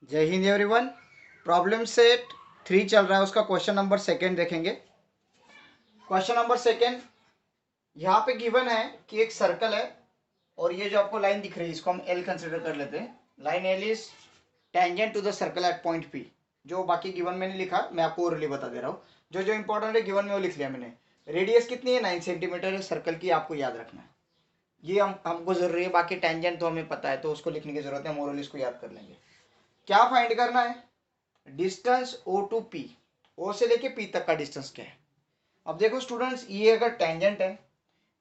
जय Hind everyone. Problem set 3 चल रहा है, उसका क्वेश्चन नंबर सेकेंड देखेंगे। क्वेश्चन नंबर सेकेंड, यहाँ पे गिवन है कि एक सर्कल है और ये जो आपको लाइन दिख रही है इसको हम एल कंसिडर कर लेते हैं। Line L is tangent to the circle at point P. जो बाकी गिवन में नहीं लिखा, मैं आपको ओरली बता दे रहा हूँ। जो जो इंपॉर्टेंट है गिवन में वो लिख लिया मैंने। रेडियस कितनी है? 9 सेंटीमीटर है सर्कल की, आपको याद रखना है। ये हमको जरूरी है, बाकी टेंजेंट तो हमें पता है तो उसको लिखने की जरूरत है, हम ओरली इसको याद कर लेंगे। क्या फाइंड करना है? Distance O to P. O से लेके पी तक का डिस्टेंस क्या है? अब देखो स्टूडेंट्स, ये अगर टेंजेंट है,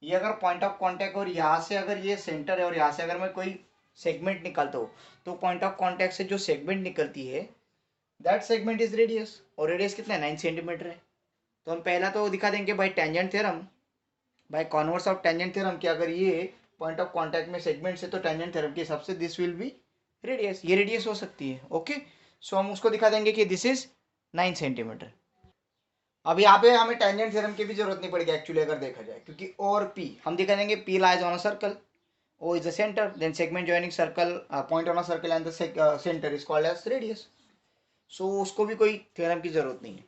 ये अगर पॉइंट ऑफ कांटेक्ट, और यहाँ से अगर ये सेंटर है और यहाँ से अगर मैं कोई सेगमेंट निकालता हूँ तो पॉइंट ऑफ कांटेक्ट से जो सेगमेंट निकलती है दैट सेगमेंट इज रेडियस। और रेडियस कितना है? 9 सेंटीमीटर है। तो हम पहला तो दिखा देंगे by tangent theorem, by converse of tangent theorem कि अगर ये पॉइंट ऑफ कांटेक्ट में सेगमेंट से तो टेंजेंट थ्योरम के हिसाब से दिस विल बी रेडियस। ये रेडियस हो सकती है। ओके, सो हम उसको दिखा देंगे कि दिस इज 9 सेंटीमीटर। अब यहाँ पे हमें टेंजेंट थ्योरम की भी जरूरत नहीं पड़ेगी एक्चुअली अगर देखा जाए, क्योंकि ओ और पी हम दिखा देंगे। P lies on a circle, O is the centre, then segment joining circle point on a circle and the centre is called as radius. So उसको भी कोई थ्योरम की जरूरत नहीं है।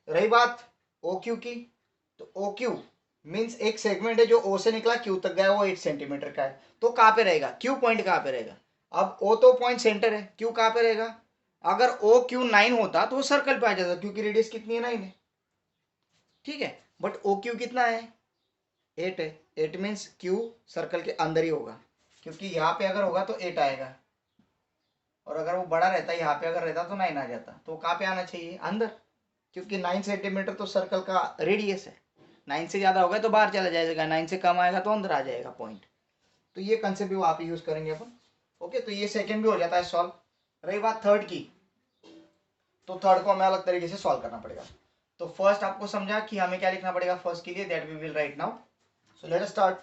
रही बात ओ क्यू की, तो ओ क्यू मीन्स एक सेगमेंट है जो ओ से निकला क्यू तक गया, वो 8 सेंटीमीटर का है। तो कहाँ पे रहेगा? क्यू पॉइंट कहाँ पे रहेगा? अब ओ तो पॉइंट सेंटर है, क्यू कहाँ पे रहेगा? अगर ओ क्यू 9 होता तो वो सर्कल पे आ जाता, क्योंकि रेडियस कितनी है? 9 है। ठीक है, बट ओ क्यू कितना है? 8 है। 8 मीन्स क्यू सर्कल के अंदर ही होगा, क्योंकि यहाँ पे अगर होगा तो 8 आएगा, और अगर वो बड़ा रहता यहाँ पे अगर रहता तो 9 आ जाता। तो कहाँ पे आना चाहिए? अंदर, क्योंकि 9 सेंटीमीटर तो सर्कल का रेडियस है। 9 से ज़्यादा होगा तो बाहर चला जाएगा, 9 से कम आएगा तो अंदर आ जाएगा पॉइंट। तो ये कंसेप्ट भी आप यूज़ करेंगे अपन। ओके, तो ये सेकेंड भी हो जाता है सॉल्व। रही बात थर्ड की, तो थर्ड को हमें अलग तरीके से सॉल्व करना पड़ेगा। तो फर्स्ट आपको समझा कि हमें क्या लिखना पड़ेगा फर्स्ट के लिए, that we will write now. So let us start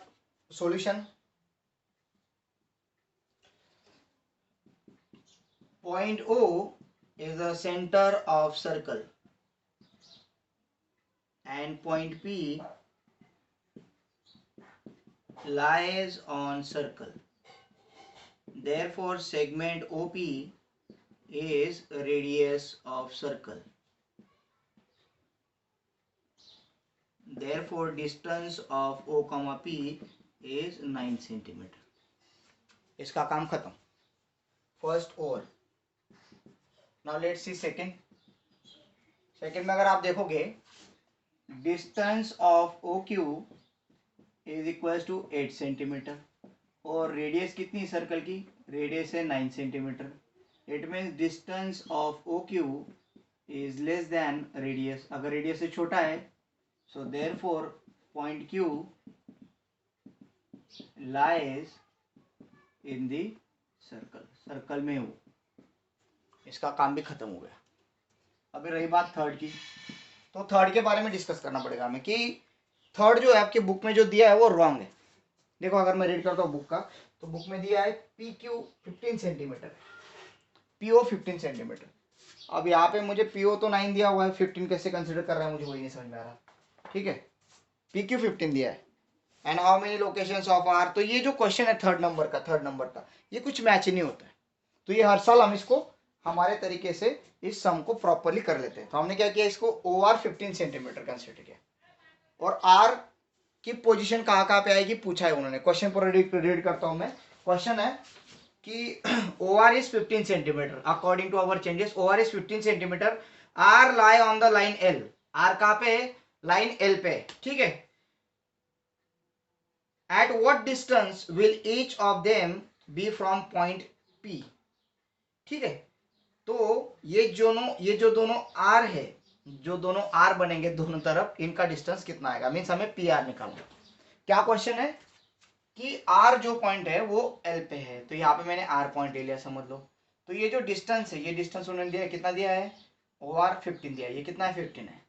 solution. Point O is the center of circle and point P lies on circle. Therefore, segment OP is radius of circle. Therefore, distance of O comma P is 9 centimeter. इसका काम खत्म। First over. Now let's see second. Second में अगर आप देखोगे, distance of O Q is equal to 8 centimetre, और radius कितनी circle की? रेडियस है 9 centimetre. It means distance of O Q is less than radius. अगर रेडियस से छोटा है, so therefore point Q lies in the circle, circle में हो। इसका काम भी खत्म हो गया। अभी रही बात थर्ड की, तो थर्ड के बारे में डिस्कस करना पड़ेगा हमें कि थर्ड जो है आपके बुक में जो दिया है वो रॉन्ग है। देखो अगर मैं रीड करता हूँ बुक का, तो बुक में दिया है P Q 15 centimetre, PO 15 centimetre. अब यहाँ पे मुझे पीओ तो 9 दिया हुआ है, 15 कैसे कंसिडर कर रहा है मुझे वही नहीं समझ में आ रहा। ठीक है, पी क्यू 15 दिया है and how many locations of R. तो ये जो क्वेश्चन है थर्ड नंबर का, ये कुछ मैच ही नहीं होता है। तो ये हर साल हम इसको हमारे तरीके से इस सम को प्रॉपरली कर लेते हैं। तो हमने क्या किया, इसको ओ आर 15 सेंटीमीटर कंसिडर किया, और आर की पोजीशन कहाँ कहाँ पे आएगी पूछा है उन्होंने। क्वेश्चन पर रीड करता हूं मैं। क्वेश्चन है कि O R is 15 centimetre according to our changes. O R is 15 centimetre, R lie on the line L. R कहाँ पे? लाइन एल पे। ठीक है, at what distance will each of them be from point P. ठीक है, तो ये जो दोनों आर है, जो दोनों आर बनेंगे दोनों तरफ, इनका डिस्टेंस कितना आएगा, मीन्स हमें पी आर निकालना। क्या क्वेश्चन है कि आर जो पॉइंट है वो एल पे है, तो यहाँ पे मैंने आर पॉइंट ले लिया समझ लो। तो ये जो डिस्टेंस है, ये डिस्टेंस उन्होंने दिया है, कितना दिया है? ओ आर 15 दिया है। ये कितना है? 15 है।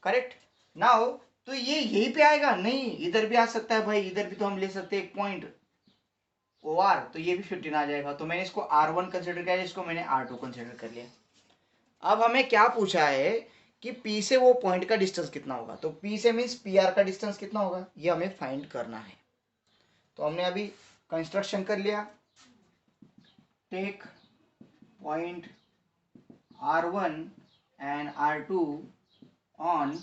करेक्ट। नाउ तो ये यहीं पे आएगा? नहीं, इधर भी आ सकता है भाई, इधर भी तो हम ले सकते हैं एक पॉइंट ओ आर, तो ये भी 15 आ जाएगा। तो मैंने इसको R1 कंसिडर किया, इसको मैंने R2 कंसिडर कर लिया। अब हमें क्या पूछा है कि P से वो पॉइंट का डिस्टेंस कितना होगा, तो P से मीन्स PR का डिस्टेंस कितना होगा, ये हमें फाइंड करना है। तो हमने अभी कंस्ट्रक्शन कर लिया। Take point R1 and R2 on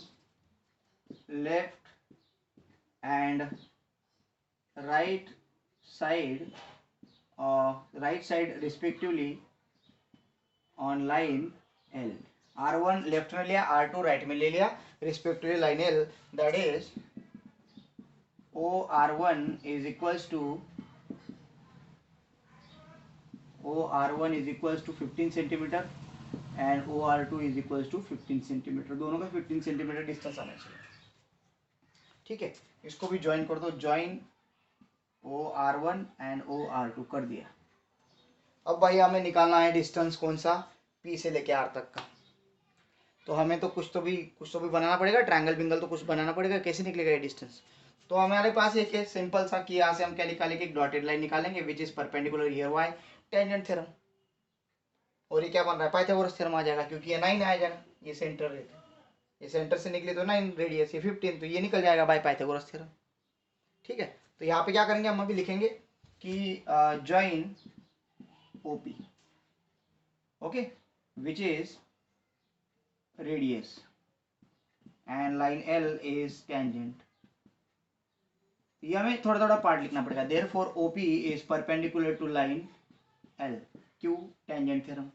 left and right side respectively on line L. R1 left में लिया, R2 राइट में ले लिया, respectively line L, that is OR1 is equals to 15 centimetre and OR2 is equals to 15 centimetre, दोनों का 15 centimetre distance आना चाहिए। ठीक है, इसको भी ज्वाइन कर दो, ज्वाइन OR1 एंड OR2 कर दिया। अब भाई हमें निकालना है डिस्टेंस कौन सा, P से लेके R तक का। तो हमें तो कुछ तो भी बनाना पड़ेगा, ट्रायंगल बिंगल तो कुछ बनाना पड़ेगा, कैसे निकलेगा ये डिस्टेंस। तो हमारे पास एक है सिंपल सा कि यहाँ से हम क्या निकालेंगे, एक डॉटेड लाइन निकालेंगे which is perpendicular here why tangent theorem. और ये क्या बन रहा है, पाइथागोरस थ्योरम आ जाएगा, क्योंकि ये 9 आ जाएगा, ये सेंटर रहता है, ये सेंटर से निकले तो 9 रेडियस, ये 15, तो ये निकल जाएगा बाय पाइथागोरस थ्योरम। ठीक है, तो यहाँ पे क्या करेंगे, हम अभी लिखेंगे कि join OP, okay, which is radius and line L is tangent. ये हमें थोड़ा थोड़ा पार्ट लिखना पड़ेगा। Therefore OP is perpendicular to line L, क्यों, टेंजेंट थ्योरम।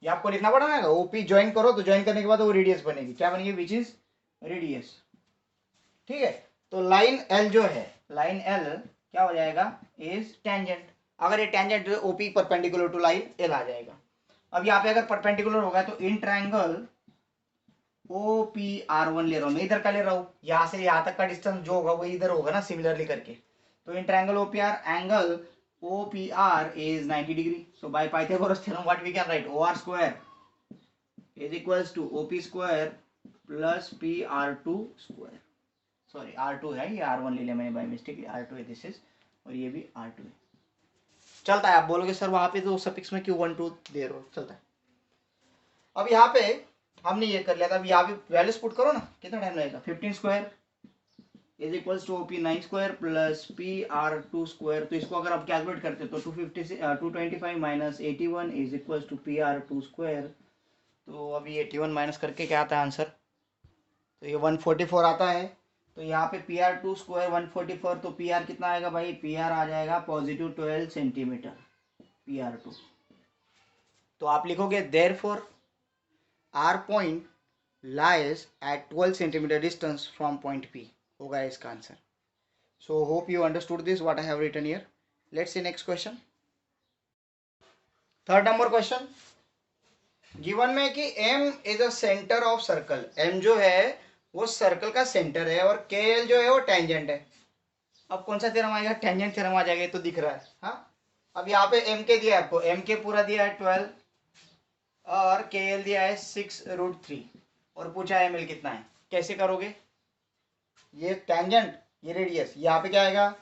ये आपको लिखना पड़ा ना, OP ज्वाइन करो तो ज्वाइन करने के बाद वो रेडियस बनेगी, क्या बनेगी, विच इज रेडियस। ठीक है, तो लाइन L जो है, लाइन L क्या हो जाएगा, इज टेंजेंट। अगर ये tangent OP perpendicular to line L आ जाएगा। अब यहाँ पे अगर परपेंडिकुलर होगा तो इन ट्रायंगल OPR1 ले रहा हूं मैं, इधर का ले रहा हूं, यहां से यहां तक का डिस्टेंस जो होगा वो इधर होगा ना, सिमिलरली करके। तो in triangle OPR, angle OPR is 90 degree. So by Pythagoras theorem, what we can write, OR square is equals to OP square plus PR2 square. Sorry R2 है, ये R1 ले लिया मैंने बाय मिस्टेक, R2 है this is, और ये भी R2 है। चलता है, आप बोलोगे सर वहां पे तो सफिक्स में क्यों 1 2 दे रहे हो, चलता है। अब यहाँ पे हमने ये कर लिया था, अब यहाँ पे वैल्यूज पुट करो ना, कितना टाइम लगेगा, 15 square is equals to OP 9 square plus PR2 square. तो इसको अगर आप कैलकुलेट करते हो तो 225 minus 81 is equals to PR2 square. तो अभी 81 माइनस करके क्या आता है आंसर, तो ये 144 आता है। तो यहाँ पे PR2 स्क्वायर 144, तो PR कितना आएगा भाई, PR आ जाएगा पॉजिटिव 12 सेंटीमीटर PR2। तो आप लिखोगे therefore R point lies at 12 centimeter distance from point P, होगा इसका answer. So hope you understood this what I have written here. Let's see next question. Third number question. Given में कि M is a center of circle, M जो है वो circle का centre है और KL जो है वो टेंजेंट है। अब कौन सा थ्योरम आएगा, टेंजेंट थ्योरम आ जाएगा, ये तो दिख रहा है। हाँ, अब यहाँ पे M के दिया है आपको, M के पूरा दिया है 12 और KL दिया है 6√3 और पूछा है ML कितना है। कैसे करोगे, ये टेंजेंट ये रेडियस, यहाँ पे क्या आएगा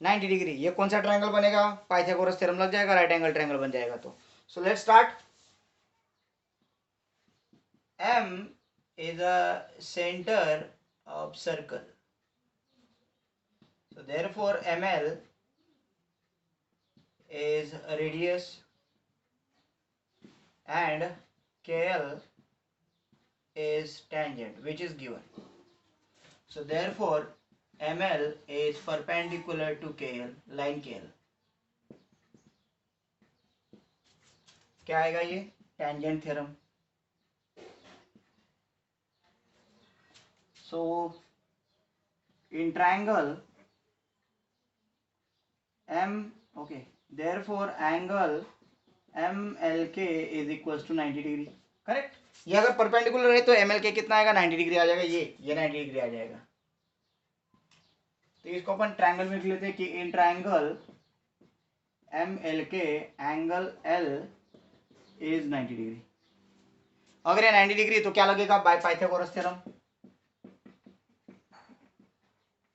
90 डिग्री, ये कौन सा ट्रायंगल बनेगा, पाइथागोरस थ्योरम लग जाएगा, राइट एंगल ट्रायंगल बन जाएगा। तो सो let's start. M is a center of circle, so therefore ML is a radius and KL is tangent which is given. So therefore ML is perpendicular to KL, line KL। क्या आएगा ये, tangent theorem। So in triangle M, okay, therefore angle MLK is equals to 90 degree, correct. ये अगर perpendicular है तो MLK कितना आएगा, 90 degree आ जाएगा, ये 90 डिग्री आ जाएगा। तो इसको अपन ट्रायंगल में लिख लेते हैं कि in triangle MLK angle L is 90 degree. अगर ये 90 डिग्री तो क्या लगेगा, बाय पाइथागोरस थ्योरम।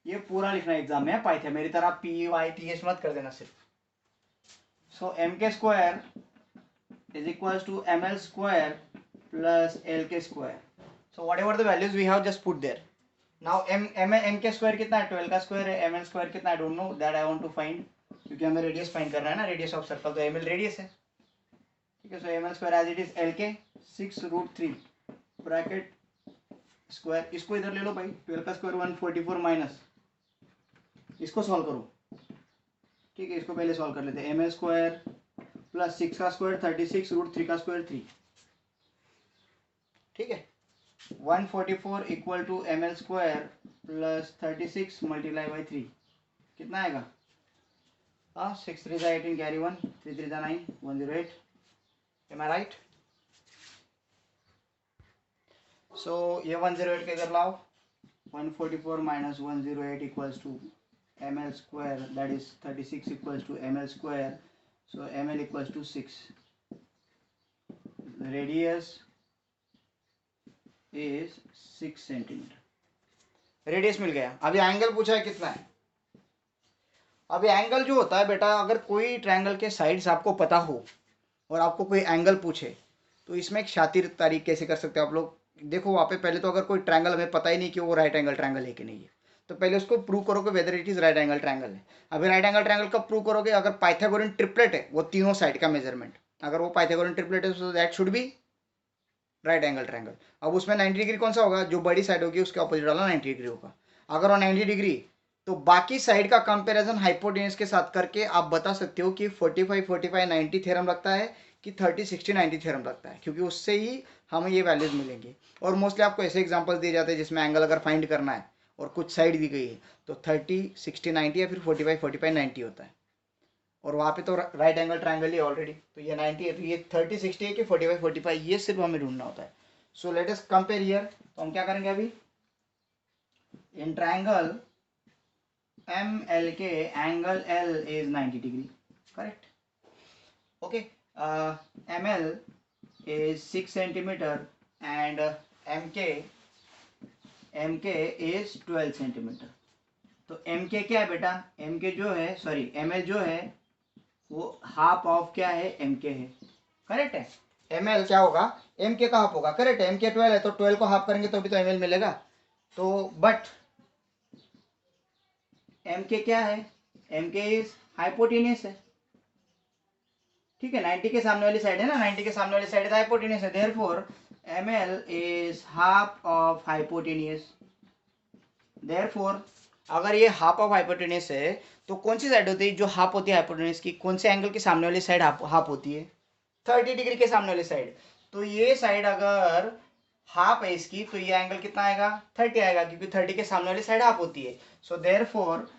ये पूरा लिखना एग्जाम में, पाइथा मेरी तरह PYTH मत कर देना सिर्फ। So MK square is equals to ML square plus LK square. So whatever the values we have just put there. Now MK square कितना है, 12 का स्क्वायर है, ML स्क्वायर कितना है, I don't know, that I want to find. क्योंकि हमें radius find करना है ना, रेडियस ऑफ सर्कल, तो एम एल रेडियस है। ठीक है, so M L square as it is L के 6√3 ब्रैकेट स्क्वायर, इसको इधर ले लो भाई, 12 का स्क्वायर 144 माइनस, इसको सॉल्व करो। ठीक है, इसको पहले सॉल्व कर लेते हैं। एम एल स्क्वायर प्लस 6 का स्क्वायर 36√3 का स्क्वायर 3। ठीक है, 144 equal to M L square plus 36 multiply by 3 कितना आएगा? 6 3 18 carry 1 3 3 9 108। Am I right? So ये 108 के इधर लाओ, 144 minus 108 equals to M L square, that is 36 equals to M L square, so M L equals to 6, radius is 6 centimetre. Radius मिल गया। अभी angle पूछा है कितना है। अभी एंगल जो होता है बेटा, अगर कोई ट्रायंगल के साइड्स आपको पता हो और आपको कोई एंगल पूछे, तो इसमें एक शातिर तरीके से कर सकते हो आप लोग। देखो वहाँ पे पहले तो अगर कोई ट्रायंगल हमें पता ही नहीं कि वो राइट एंगल ट्रायंगल है कि नहीं है, तो पहले उसको प्रूव करोगे weather it is right angle triangle है। अभी राइट एंगल ट्रायंगल कब प्रूव करोगे? अगर पाइथागोरन ट्रिपलेट है, वो तीनों साइड का मेजरमेंट, अगर वो पाइथागोरन ट्रिपलेट है तो that should be right angle triangle. अब उसमें 90 डिग्री कौन सा होगा? जो बड़ी साइड होगी उसके ऑपोजिट वाला 90 डिग्री होगा। अगर वो 90 डिग्री, तो बाकी साइड का कंपैरिजन हाइपोटेन्यूज के साथ करके आप बता सकते हो कि 45 45 90 थ्योरम लगता है कि 30 60 90 थ्योरम लगता है, क्योंकि उससे ही हमें ये वैल्यूज मिलेंगे। और मोस्टली आपको ऐसे एग्जांपल्स दिए जाते हैं जिसमें एंगल अगर फाइंड करना है और कुछ साइड दी गई है तो 30 60 90 या फिर 45 45 90 होता है, और वहाँ पे तो राइट एंगल ट्रायंगल ही ऑलरेडी, तो ये 90 है, तो ये 30 60 है कि 45 45, ये सिर्फ हमें ढूंढना होता है। So let us compare here. तो हम क्या करेंगे अभी? In triangle M L K angle L is 90 degree, correct? Okay, M L is 6 centimeter and MK is 12 centimeter। तो MK क्या है बेटा? MK जो है, सॉरी ML जो है वो हाफ ऑफ क्या है? MK है, करेक्ट है? ML क्या होगा? MK का हाफ होगा, करेक्ट है? MK 12 है, तो 12 को हाफ करेंगे तो भी तो ML मिलेगा। तो बट MK क्या है? MK इज हाइपोटेन्यूस है। ठीक है, 90 के सामने वाली साइड है ना, 90 के सामने वाली साइड हाइपोटेन्यूस है, therefore ML is half of hypotenuse. Therefore अगर ये हाफ ऑफ हाइपोटेन्यूस है तो कौन सी साइड होती है जो हाफ होती है हाइपोटेन्यूस की? कौन से एंगल के सामने वाली साइड हाफ होती है? 30 डिग्री के सामने वाली साइड। तो ये साइड अगर हाफ है इसकी, तो ये एंगल कितना आएगा? 30 आएगा, क्योंकि 30 के सामने वाली साइड हाफ होती है। So therefore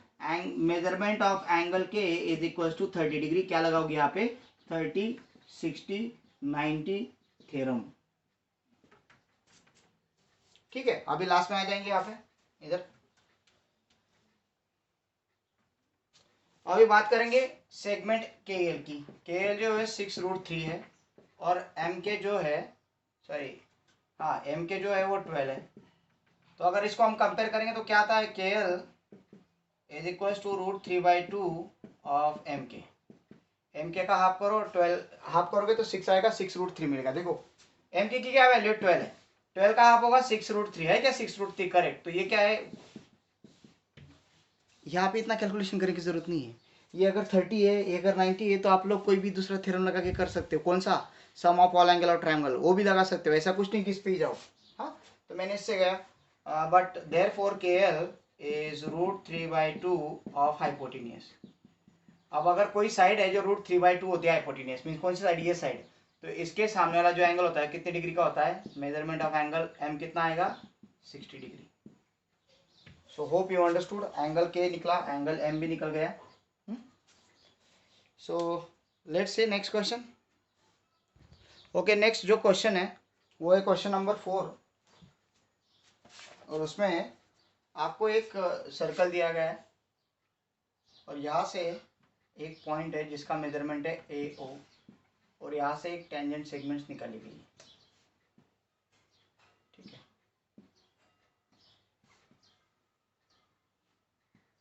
measurement of angle के इज इक्वल टू 30 डिग्री। क्या लगाओगे यहाँ पे? 30 60 90 थ्योरम। ठीक है, अभी लास्ट में आ जाएंगे यहाँ पे इधर। अभी बात करेंगे सेगमेंट के एल की। के एल जो है 6√3 है और एम के जो है, सॉरी हाँ, एम के जो है वो 12 है। तो अगर इसको हम कंपेयर करेंगे तो क्या आता है? K L is equal to √3/2 of M K. M K का हाफ करो, 12 हाफ करोगे तो 6 आएगा, 6√3 मिलेगा। देखो एम के की क्या वैल्यू? 12 है, 12 का हाफ होगा 6√3 है क्या? 6√3, करेक्ट। तो ये क्या है? यहाँ पे इतना कैलकुलेशन करने की जरूरत नहीं है। ये अगर 30 है, ये अगर 90 है, तो आप लोग कोई भी दूसरा थ्योरम लगा के कर सकते हो। कौन सा? सम ऑफ ऑल एंगल और ट्रायंगल, वो भी लगा सकते हो। ऐसा कुछ नहीं कि इस पे ही जाओ। हाँ, तो मैंने इससे गया, बट देयरफॉर के एल इज √3/2 ऑफ हाइपोटेन्यूस। अब अगर कोई साइड है जो √3/2 होती है हाइपोटेन्यूस, मीन कौन सी साइड? ये साइड। तो इसके सामने वाला जो एंगल होता है कितने डिग्री का होता है? मेजरमेंट ऑफ एंगल एम कितना आएगा? 60 degree. So hope you understood. Angle के निकला, एंगल एम भी निकल गया। So let's say next question. Okay, next जो क्वेश्चन है वो है क्वेश्चन नंबर 4, और उसमें आपको एक सर्कल दिया गया है और यहाँ से एक पॉइंट है जिसका मेजरमेंट है ए ओ, और यहाँ से एक टेंजेंट सेगमेंट्स निकाली गई। ठीक है,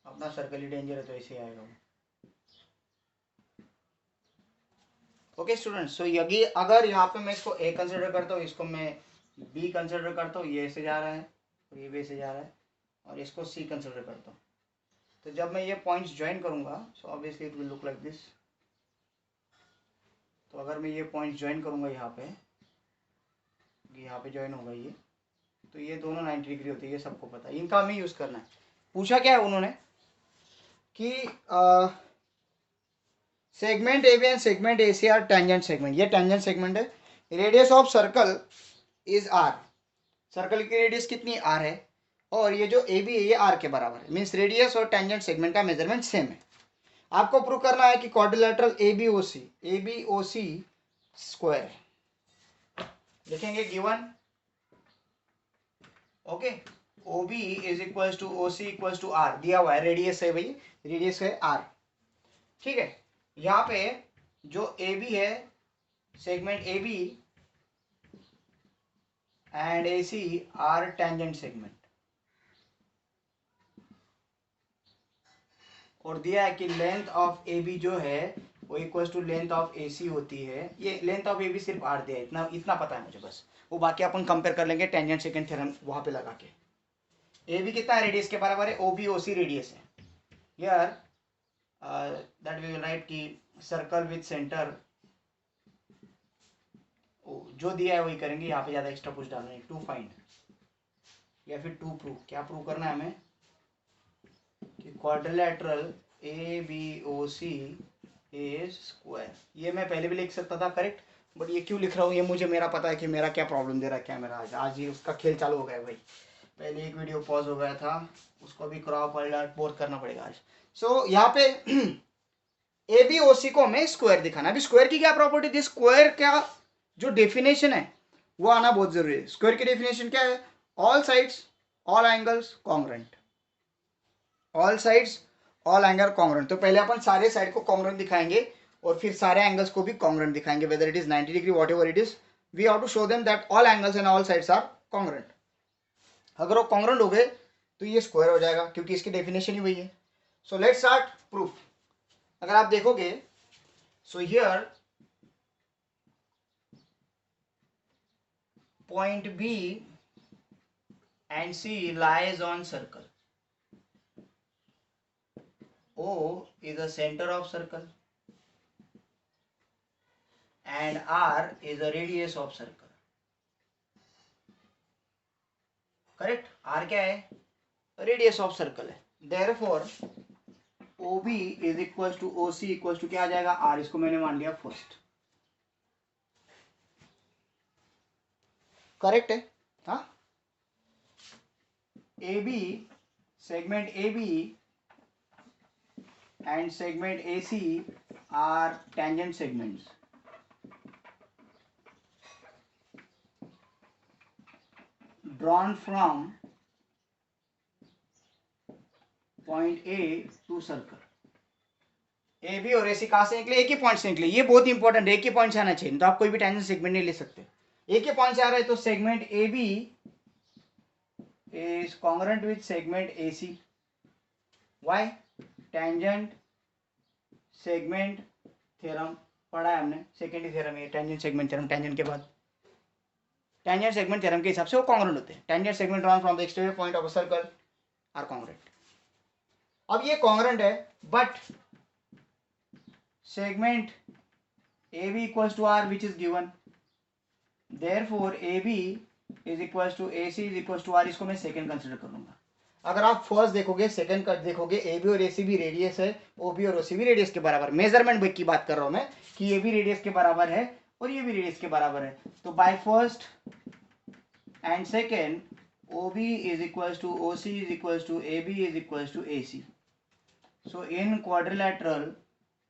अपना सर्कल ही डेंजर है तो ऐसे आएगा वो। ओके स्टूडेंट्स, सो यदि अगर यहाँ पे मैं इसको ए कंसिडर करता हूँ, इसको मैं बी कंसिडर करता हूँ, ये ऐसे जा रहा है और ये भी ऐसे जा रहा है, और इसको सी कंसिडर करता हूँ, तो जब मैं ये पॉइंट्स ज्वाइन करूंगा so obviously it will look like this. तो अगर मैं ये पॉइंट्स ज्वाइन करूंगा यहाँ पे ज्वाइन होगा ये, तो ये दोनों 90 डिग्री होती है, ये सबको पता है, इनका हमें यूज़ करना है। पूछा क्या है उन्होंने कि segment A B and segment A C are tangent segment, ये टेंजेंट सेगमेंट है। Radius of circle is R, circle की रेडियस कितनी आर है, और ये जो ए बी है ये आर के बराबर है, मीन्स रेडियस और टेंजेंट सेगमेंट का मेजरमेंट सेम है। आपको प्रूव करना है कि quadrilateral A B O C square लिखेंगे given, okay. O B is equal to O C equal to R दिया हुआ है, रेडियस है भाई, रेडियस है आर, ठीक है। यहाँ पे जो ए बी है, segment A B and A C are tangent segment, और दिया है कि लेंथ ऑफ ए बी जो है वो इक्वल टू लेंथ ऑफ ए सी होती है। ये लेंथ ऑफ ए बी सिर्फ आर दिया है, इतना इतना पता है मुझे बस, वो बाकी अपन कंपेयर कर लेंगे टेंजेंट सेकंड थ्योरम वहां पे लगा के। ए बी कितना रेडियस के बराबर है, O B O C radius है। Here that we will write कि सर्कल विद सेंटर, जो दिया है वही करेंगे, यहाँ पे ज्यादा एक्स्ट्रा कुछ डालना है। टू फाइंड या फिर टू प्रूव, क्या प्रूव करना है हमें कि quadrilateral A B O C a square. ये मैं पहले भी लिख सकता था करेक्ट, बट ये क्यों लिख रहा हूँ ये मुझे मेरा पता है कि मेरा क्या प्रॉब्लम दे रखा है मेरा। आज ही उसका खेल चालू हो गया है भाई, पहले एक वीडियो पॉज हो गया था, उसको भी क्रॉप अलर्ट बोर्ड करना पड़ेगा आज। सो यहाँ पे ए बी ओ सी को हमें स्क्वायर दिखाना। अभी स्क्वायर की क्या प्रॉपर्टी थी, स्क्वायर का जो डेफिनेशन है वो आना बहुत जरूरी है। स्क्वायर की डेफिनेशन क्या है, all sides all angles congruent, all sides all angle congruent. तो पहले अपन सारे साइड को कॉन्ग्रुएंट दिखाएंगे और फिर सारे एंगल्स को भी कॉन्ग्रुएंट दिखाएंगे, whether it is 90 degree whatever it is, we have to show them that all angles and all sides are congruent. अगर वो कॉन्ग्रुएंट हो गए तो ये स्क्वायर हो जाएगा, क्योंकि इसकी डेफिनेशन ही वही है। So let's start proof. अगर आप देखोगे so here point B and C lies on circle, O is the center of circle and R is the radius of circle. Correct? R क्या है? Radius of circle है. Therefore, OB is equals to OC equals to क्या आ जाएगा? R, इसको मैंने मान लिया first. Correct है? हाँ? AB, segment AB and segment AC are tangent segments. Drawn from point A to circle. A B और ए सी कहाँ से निकले, एक ही पॉइंट से निकले। ये बहुत इंपॉर्टेंट है, एक ही पॉइंट से आना चाहिए, तो आप कोई भी टेंजेंट सेगमेंट नहीं ले सकते। एक ही पॉइंट से आ रहा है, तो segment A B is congruent with segment A C. Why? Tangent segment theorem पढ़ा है हमने, सेकेंड थ्योरम है टेंजेंट सेगमेंट थ्योरम। टेंजेंट के बाद टेंजेंट सेगमेंट थ्योरम के हिसाब से वो कॉन्ग्रुएंट होते हैं। Tangent segment drawn from the exterior point of a circle are congruent. अब ये कॉन्ग्रुएंट है, but segment A B equals to R which is given, therefore A B is equals to A C is equals to R. इसको मैं second consider करूंगा। अगर आप first देखोगे, second का देखोगे, ए बी और ए सी भी रेडियस है, ओ बी और ओ सी भी रेडियस के बराबर। मेजरमेंट की बात कर रहा हूं मैं कि ये भी रेडियस के बराबर है और ये भी रेडियस के बराबर है। तो by first and second O B is equals to O C is equals to A B is equals to A C. So in quadrilateral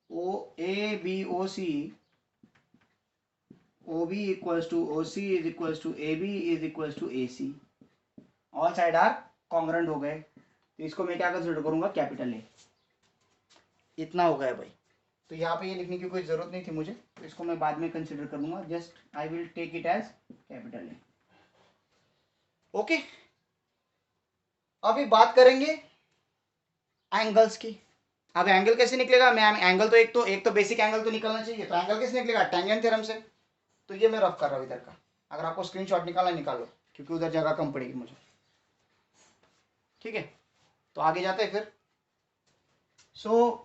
O A B O C, OB equals to OC is equals to AB is equals to AC. All side are congruent हो गए, तो इसको मैं क्या consider करूंगा, capital A. इतना हो गया भाई, तो यहाँ पे ये लिखने की कोई जरूरत नहीं थी मुझे, तो इसको मैं बाद में कंसिडर करूंगा। Just I will take it as capital A. Okay, अभी बात करेंगे एंगल्स की। अब एंगल कैसे निकलेगा, मैं एंगल तो एक तो बेसिक एंगल तो निकलना चाहिए, तो एंगल कैसे निकलेगा, टेंजेंट थ्योरम से। तो ये मैं रफ कर रहा हूँ इधर का, अगर आपको स्क्रीनशॉट निकालना निकाल लो, क्योंकि उधर जगह कम पड़ेगी मुझे। ठीक है, तो आगे जाते हैं फिर। सो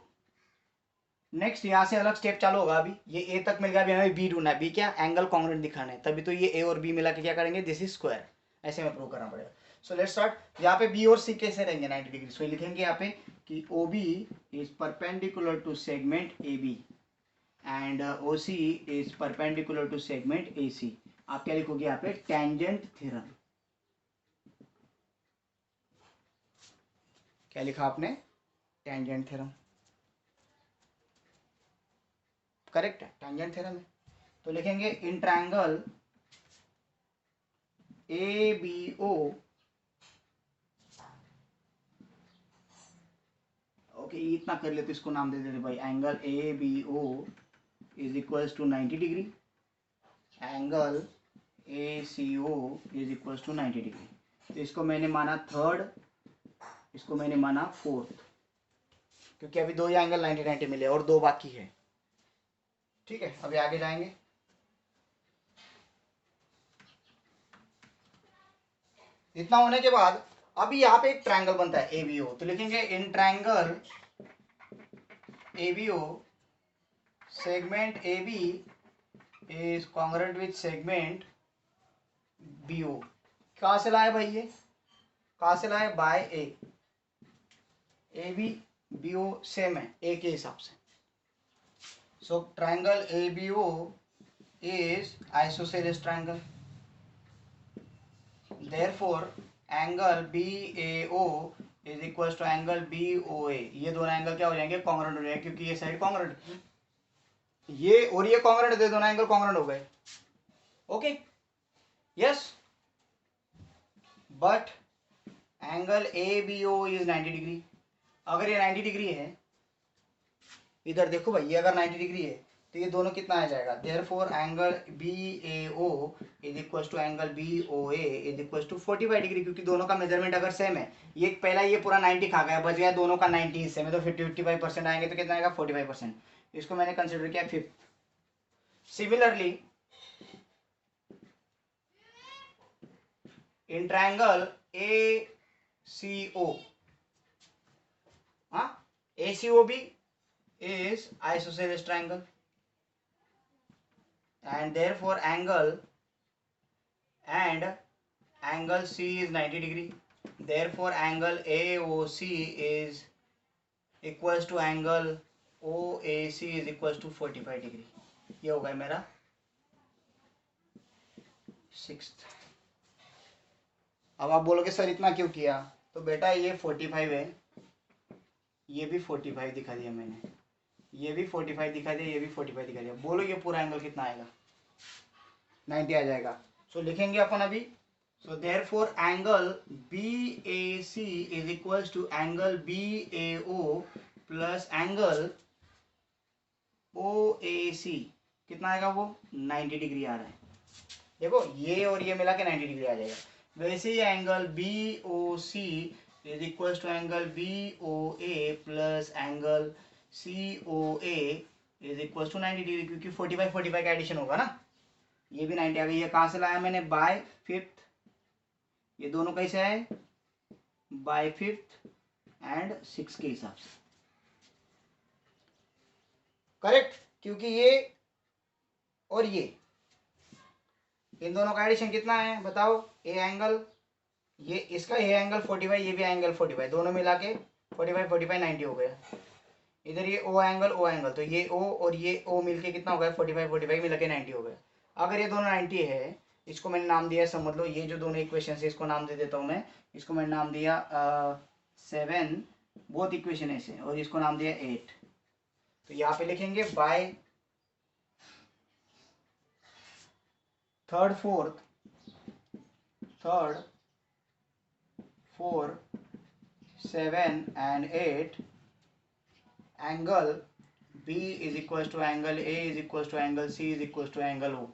नेक्स्ट यहाँ से अलग स्टेप चालू होगा। अभी ये ए तक मिल गया, अभी हमें बी ढूंढना है। बी क्या, एंगल कॉन्ग्रुएंट दिखाना है, तभी तो ये ए और बी मिला के क्या करेंगे, दिस इज स्क्वायर, ऐसे में प्रूव करना पड़ेगा। सो लेट्स स्टार्ट। यहाँ पे बी और सी कैसे रहेंगे 90 डिग्री। सो लिखेंगे यहाँ पे कि O B is perpendicular to segment A B and O C is perpendicular to segment A C. आप क्या लिखोगे यहाँ पे, टेंजेंट थ्योरम। क्या लिखा आपने, टेंजेंट थ्योरम। करेक्ट है, टेंजेंट थ्योरम है। तो लिखेंगे in triangle A B O, okay इतना कर ले तो इसको नाम दे देते भाई, angle A B O is equals to 90 degree, angle A C O is equals to 90 degree. तो इसको मैंने माना थर्ड, इसको मैंने माना फोर्थ, क्योंकि अभी दो ही एंगल 90 90 मिले और दो बाकी है। ठीक है, अभी आगे जाएंगे। इतना होने के बाद अभी यहाँ पे एक ट्रायंगल बनता है एबीओ। तो लिखेंगे in triangle A B O segment AB is congruent with segment BO। कहाँ से लाए भाई, ये कहाँ से लाए, by A. AB BO same है ए के हिसाब से। So triangle ABO is isosceles triangle, therefore angle BAO is equal to angle BOA। ये दोनों एंगल क्या हो जाएंगे, कॉन्ग्रुएंट हो जाएंगे, क्योंकि ये साइड कॉन्ग्रुएंट, ये और ये कॉन्ग्रुएंट, दे दोनों एंगल कॉन्ग्रुएंट हो गए। Okay yes, but angle ABO is 90 degree. अगर ये 90 डिग्री है, इधर देखो भाई, ये अगर 90 डिग्री है तो ये दोनों कितना आ जाएगा, therefore angle BAO is equal to angle BOA is equal to 45 degree, क्योंकि दोनों का मेजरमेंट अगर सेम है, ये पहला ये पूरा 90 खा गया, बच गया दोनों का 90 हिस्से में, तो 55% आएंगे, तो कितना आएगा 45%। इसको मैंने कंसिडर किया fifth. Similarly in triangle ACO, हाँ ACO भी is isosceles triangle and therefore angle C is 90 degree, therefore angle AOC is equals to angle OAC is equals to 45 degree. ये हो गया मेरा सिक्स्थ। अब आप बोलोगे सर इतना क्यों किया, तो बेटा ये 45 है, ये भी 45 दिखा दिया मैंने, ये भी 45 दिखा दिया, ये भी 45 दिखा दिया। बोलो ये पूरा एंगल कितना आएगा, 90 आ जाएगा। सो लिखेंगे अपन अभी, so therefore angle BAC is equals to angle BAO plus angle OAC, कितना आएगा वो 90 डिग्री आ रहा है। देखो ये और ये मिला के 90 डिग्री आ जाएगा। वैसे ही angle BOC is equals to angle BOA plus angle COA is equal to 90 degree, क्योंकि 45 का एडिशन होगा ना। ये भी 90 आ गई। ये कहाँ से लाया मैंने, बाय फिफ्थ। ये दोनों कैसे आए, बाय फिफ्थ एंड 6 के हिसाब से। करेक्ट, क्योंकि ये और ये इन दोनों का एडिशन कितना है बताओ, ए एंगल, ये इसका ए एंगल 45, ये भी एंगल 45, दोनों मिला के 45 90 हो गया। इधर ये ओ एंगल, तो ये ओ और ये ओ मिलके कितना हो गया 45 मिला के 90 हो गया। अगर ये दोनों 90 है, इसको मैंने नाम दिया, समझ लो ये जो दोनों इक्वेशन है इसको नाम दे देता हूँ मैं। इसको मैंने नाम दिया 7, बोथ इक्वेशन ऐसे, और इसको नाम दिया 8। तो यहाँ पे लिखेंगे by third fourth 7 and 8 angle B is equal to angle A is equal to angle C is equal to angle O।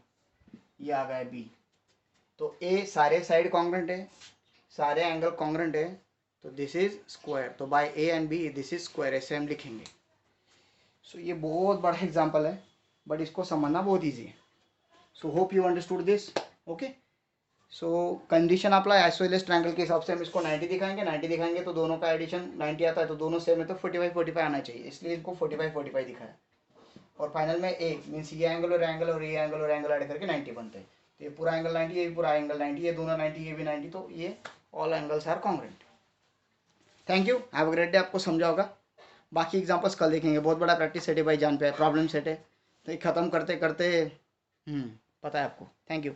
ये आ गया B। तो A सारे साइड कॉन्ग्रुएंट है, सारे एंगल कॉन्ग्रुएंट है, तो दिस इज स्क्वायर। तो by A and B this is square, ऐसे हम लिखेंगे। सो ये बहुत बड़ा एग्जांपल है, बट इसको समझना बहुत ईजी है। So hope you understood this. Okay, so condition आपला आइसोसेलेस ट्रायंगल के हिसाब से हम इसको 90 दिखाएंगे, 90 दिखाएंगे तो दोनों का एडिशन 90 आता है, तो दोनों सेम है तो 45 आना चाहिए, इसलिए इनको 45 दिखाया। और फाइनल में ए मीन्स ये एंगल और एंगल और ये एंगल और एंगल ऐड करके 90 बनते हैं। तो ये पूरा एंगल 90, ये भी पूरा एंगल 90, ये दोनों 90, ये भी 90, तो ये all angles are congruent. Thank you, have a great day. आपको समझा होगा, बाकी एग्जांपल्स कल देखेंगे। बहुत बड़ा प्रैक्टिस सेट है भाई, जान पे प्रॉब्लम सेट है, तो ये ख़त्म करते करते पता है आपको। Thank you.